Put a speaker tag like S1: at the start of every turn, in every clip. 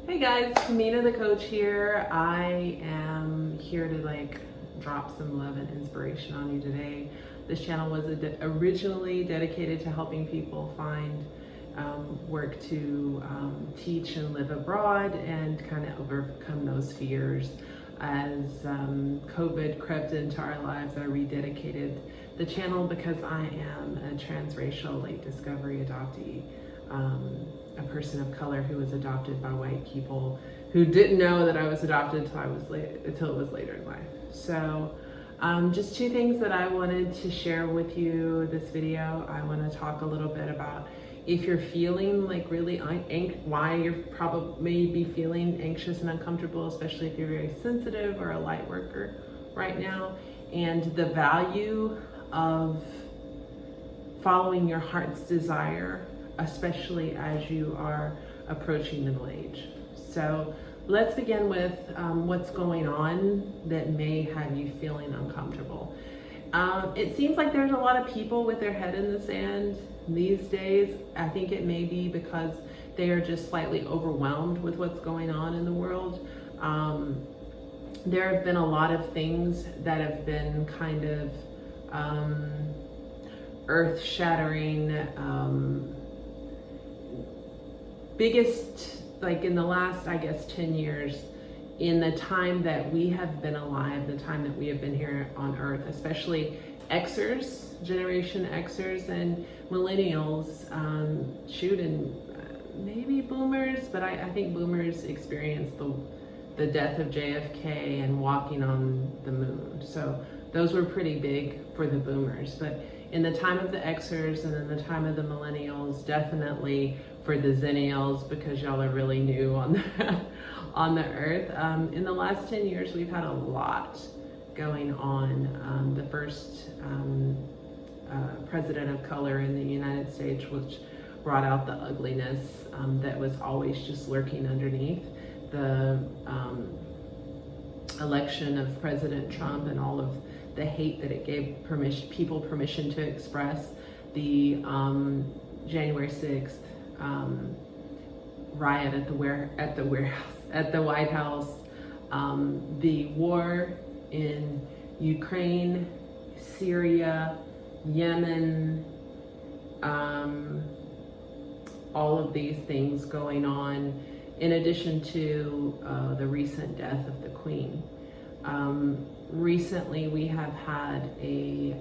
S1: Hey guys, Kamina the coach here. I am here to drop some love and inspiration on you today. This channel was originally dedicated to helping people find work to teach and live abroad and kind of overcome those fears. As COVID crept into our lives, I rededicated the channel because I am a transracial late discovery adoptee. A person of color who was adopted by white people who didn't know that I was adopted until it was later in life. So just two things that I wanted to share with you this video. I want to talk a little bit about if you're feeling like really why you're probably maybe feeling anxious and uncomfortable, especially if you're very sensitive or a light worker right now, and the value of following your heart's desire, especially as you are approaching middle age. So let's begin with what's going on that may have you feeling uncomfortable. It seems like there's a lot of people with their head in the sand these days. I think it may be because they are just slightly overwhelmed with what's going on in the world. There have been a lot of things that have been kind of earth-shattering, biggest, like in the last, I guess, 10 years, in the time that we have been alive, the time that we have been here on earth, especially Xers, Generation Xers and millennials, and maybe boomers, but I think boomers experienced the death of JFK and walking on the moon. So those were pretty big for the boomers. But in the time of the Xers and in the time of the millennials, definitely for the Zennials, because y'all are really new on the earth. In the last 10 years, we've had a lot going on. The first president of color in the United States, which brought out the ugliness that was always just lurking underneath. The election of President Trump and all of the hate that it gave people permission to express. The January 6th riot at the White House, the war in Ukraine, Syria, Yemen, all of these things going on, in addition to the recent death of the Queen. Recently, we have had a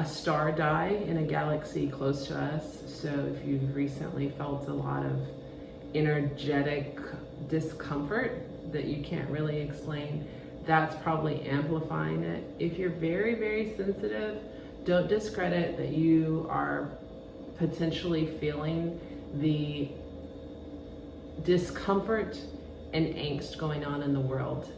S1: star die in a galaxy close to us. So if you've recently felt a lot of energetic discomfort that you can't really explain, that's probably amplifying it. If you're very, very sensitive, don't discredit that you are potentially feeling the discomfort and angst going on in the world.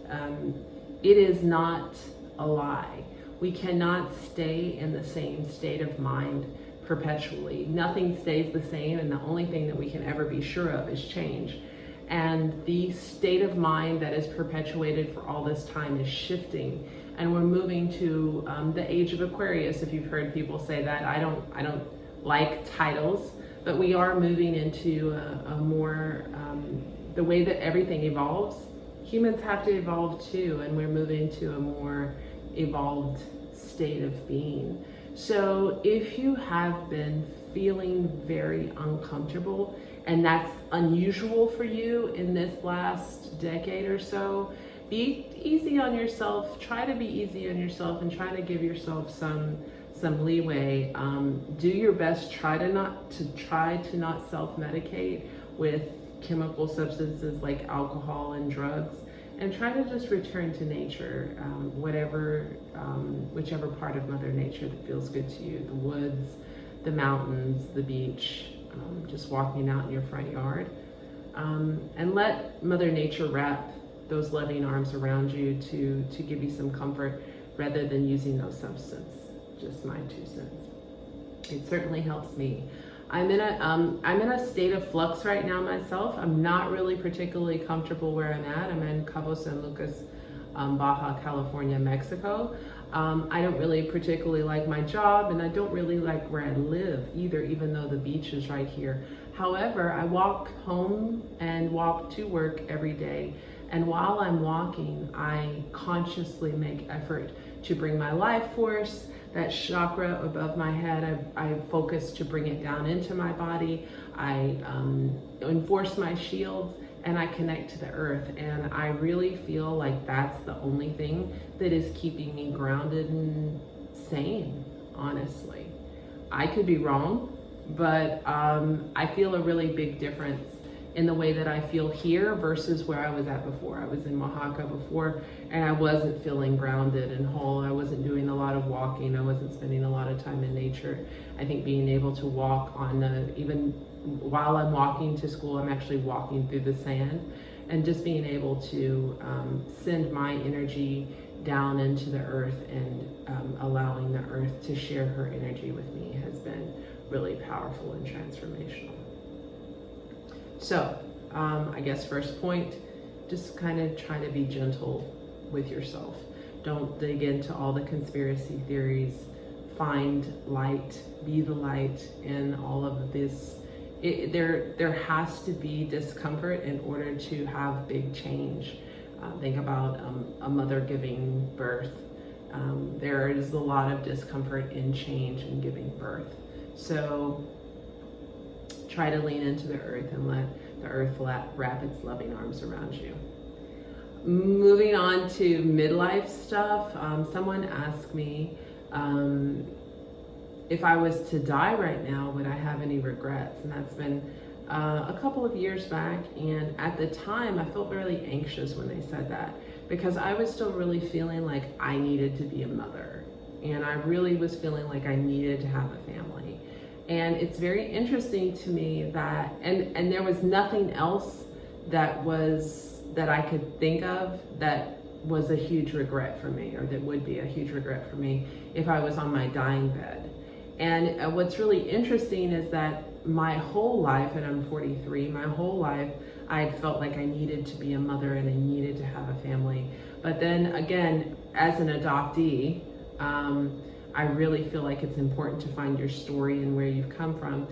S1: It is not a lie. We cannot stay in the same state of mind perpetually. Nothing stays the same, and the only thing that we can ever be sure of is change. And the state of mind that is perpetuated for all this time is shifting, and we're moving to the age of Aquarius. If you've heard people say that, I don't like titles, but we are moving into a more the way that everything evolves. Humans have to evolve too, and we're moving to a more evolved state of being. So if you have been feeling very uncomfortable, and that's unusual for you in this last decade or so, be easy on yourself. Try to be easy on yourself and try to give yourself some leeway. Do your best. Try to not self-medicate with chemical substances like alcohol and drugs, and try to just return to nature, whichever part of Mother Nature that feels good to you. The woods, the mountains, the beach, just walking out in your front yard. And let Mother Nature wrap those loving arms around you to give you some comfort, rather than using those substances. Just my 2 cents. It certainly helps me. I'm in a state of flux right now myself. I'm not really particularly comfortable where I'm at. I'm in Cabo San Lucas, Baja California, Mexico. I don't really particularly like my job, and I don't really like where I live either, even though the beach is right here. However, I walk home and walk to work every day. And while I'm walking, I consciously make effort to bring my life force, that chakra above my head, I focus to bring it down into my body. I enforce my shields, and I connect to the earth. And I really feel like that's the only thing that is keeping me grounded and sane, honestly. I could be wrong, but I feel a really big difference in the way that I feel here versus where I was at before. I was in Oaxaca before, and I wasn't feeling grounded and whole. I wasn't doing a lot of walking. I wasn't spending a lot of time in nature. I think being able to walk on, even while I'm walking to school, I'm actually walking through the sand, and just being able to send my energy down into the earth and allowing the earth to share her energy with me has been really powerful and transformational. So I guess first point, just kind of try to be gentle with yourself. Don't dig into all the conspiracy theories. Find light, be the light in all of this. There has to be discomfort in order to have big change. Think about a mother giving birth. There is a lot of discomfort in change and giving birth. So try to lean into the earth and let the earth wrap its loving arms around you. Moving on to midlife stuff, someone asked me if I was to die right now, would I have any regrets? And that's been a couple of years back. And at the time, I felt really anxious when they said that, because I was still really feeling like I needed to be a mother. And I really was feeling like I needed to have a family. And it's very interesting to me that, and there was nothing else that I could think of that was a huge regret for me, or that would be a huge regret for me if I was on my dying bed. And what's really interesting is that my whole life, and I'm 43, my whole life, I felt like I needed to be a mother and I needed to have a family. But then again, as an adoptee, I really feel like it's important to find your story and where you've come from.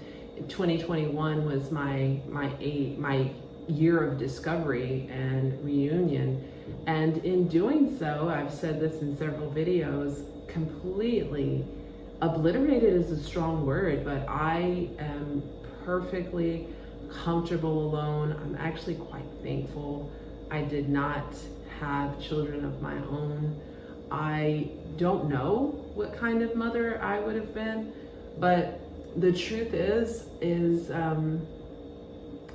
S1: 2021 was my year of discovery and reunion. And in doing so, I've said this in several videos, completely obliterated is a strong word, but I am perfectly comfortable alone. I'm actually quite thankful I did not have children of my own. I don't know what kind of mother I would have been, but the truth is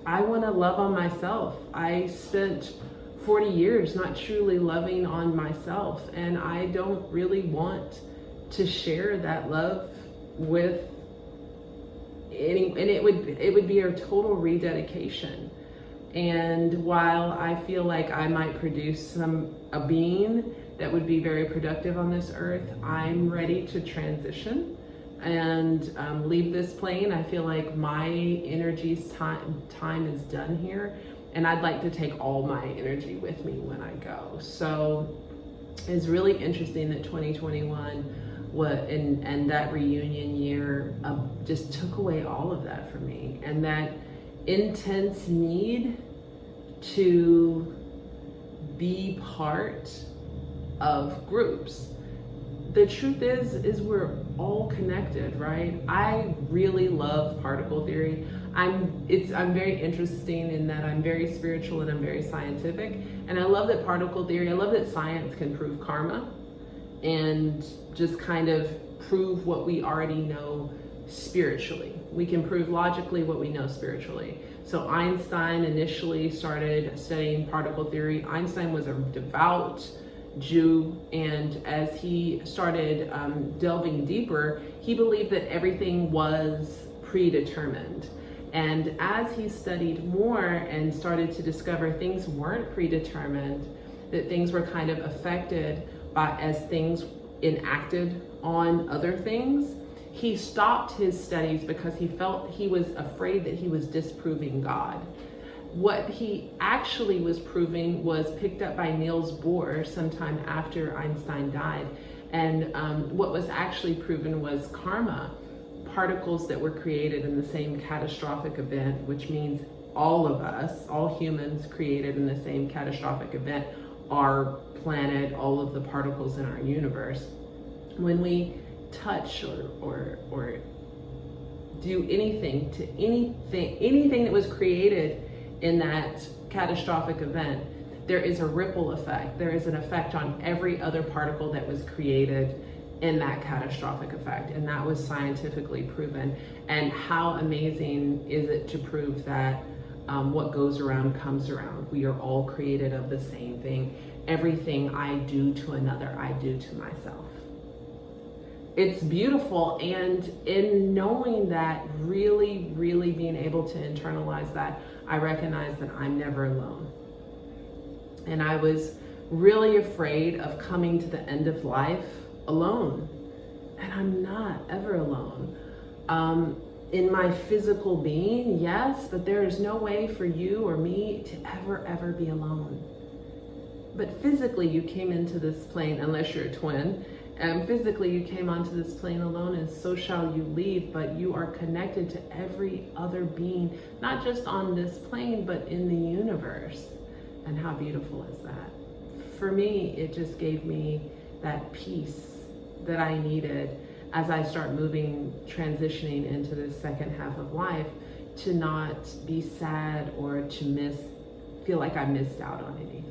S1: I want to love on myself. I spent 40 years not truly loving on myself, and I don't really want to share that love with any, and it would be a total rededication. And while I feel like I might produce a being that would be very productive on this earth, I'm ready to transition and leave this plane. I feel like my energy's time is done here, and I'd like to take all my energy with me when I go. So it's really interesting that 2021 and that reunion year just took away all of that for me, and that intense need to be part of groups. The truth is we're all connected, right? I really love particle theory. I'm very interesting in that I'm very spiritual and I'm very scientific, and I love that particle theory, I love that science can prove karma and just kind of prove what we already know spiritually. We can prove logically what we know spiritually. So Einstein initially started studying particle theory. Einstein was a devout Jew, and as he started delving deeper, he believed that everything was predetermined. And as he studied more and started to discover things weren't predetermined, that things were kind of affected by as things enacted on other things, he stopped his studies because he felt he was afraid that he was disproving God. What he actually was proving was picked up by Niels Bohr sometime after Einstein died. And what was actually proven was karma. particles that were created in the same catastrophic event, which means all of us, all humans created in the same catastrophic event, our planet, all of the particles in our universe. When we touch or do anything to anything that was created in that catastrophic event, there is a ripple effect. There is an effect on every other particle that was created in that catastrophic effect, and that was scientifically proven. And how amazing is it to prove that what goes around comes around? We are all created of the same thing. Everything I do to another, I do to myself. It's beautiful, and in knowing that, really being able to internalize that, I recognize that I'm never alone. And I was really afraid of coming to the end of life alone, and I'm not ever alone. In my physical being, yes, but there is no way for you or me to ever be alone. But physically you came into this plane, unless you're a twin, and physically you came onto this plane alone, and so shall you leave, but you are connected to every other being, not just on this plane, but in the universe. And how beautiful is that? For me, it just gave me that peace that I needed as I start transitioning into this second half of life, to not be sad or to feel like I missed out on anything.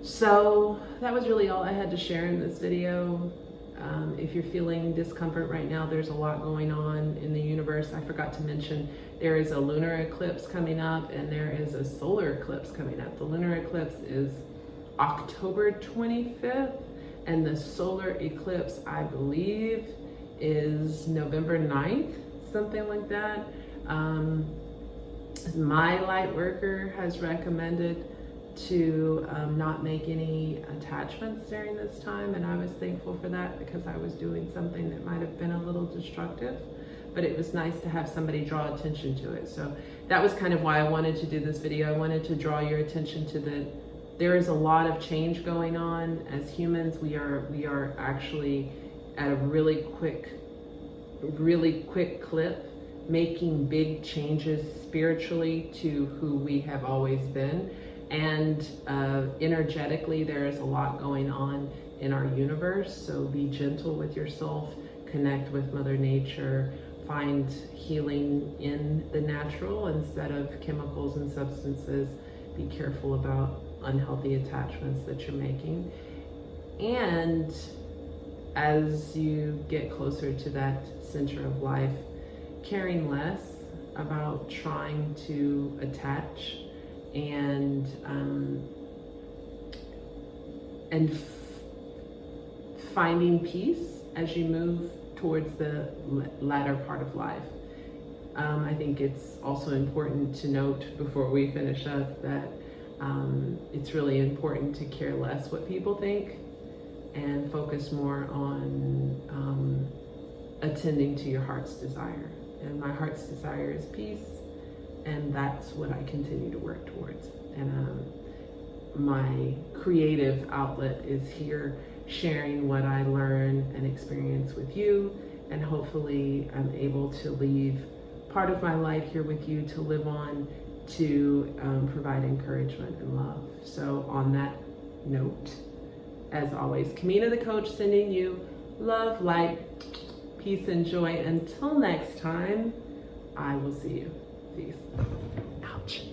S1: So that was really all I had to share in this video. If you're feeling discomfort right now, there's a lot going on in the universe. I forgot to mention there is a lunar eclipse coming up, and there is a solar eclipse coming up. The lunar eclipse is October 25th, and the solar eclipse, I believe, is November 9th, something like that. My light worker has recommended to not make any attachments during this time, and I was thankful for that, because I was doing something that might have been a little destructive, but it was nice to have somebody draw attention to it. So that was kind of why I wanted to do this video. I wanted to draw your attention to there is a lot of change going on. As humans, we are actually at a really quick clip, making big changes spiritually to who we have always been. And energetically, there is a lot going on in our universe. So be gentle with yourself, connect with Mother Nature, find healing in the natural instead of chemicals and substances. Be careful about unhealthy attachments that you're making. And as you get closer to that center of life, caring less about trying to attach, and finding peace as you move towards the latter part of life. I think it's also important to note before we finish up that it's really important to care less what people think and focus more on attending to your heart's desire. And my heart's desire is peace, and that's what I continue to work towards. And my creative outlet is here, sharing what I learn and experience with you, and hopefully I'm able to leave part of my life here with you to live on, to provide encouragement and love. So on that note, as always, Kamina the Coach sending you love, light, peace, and joy. Until next time, I will see you. Peace. Ouch.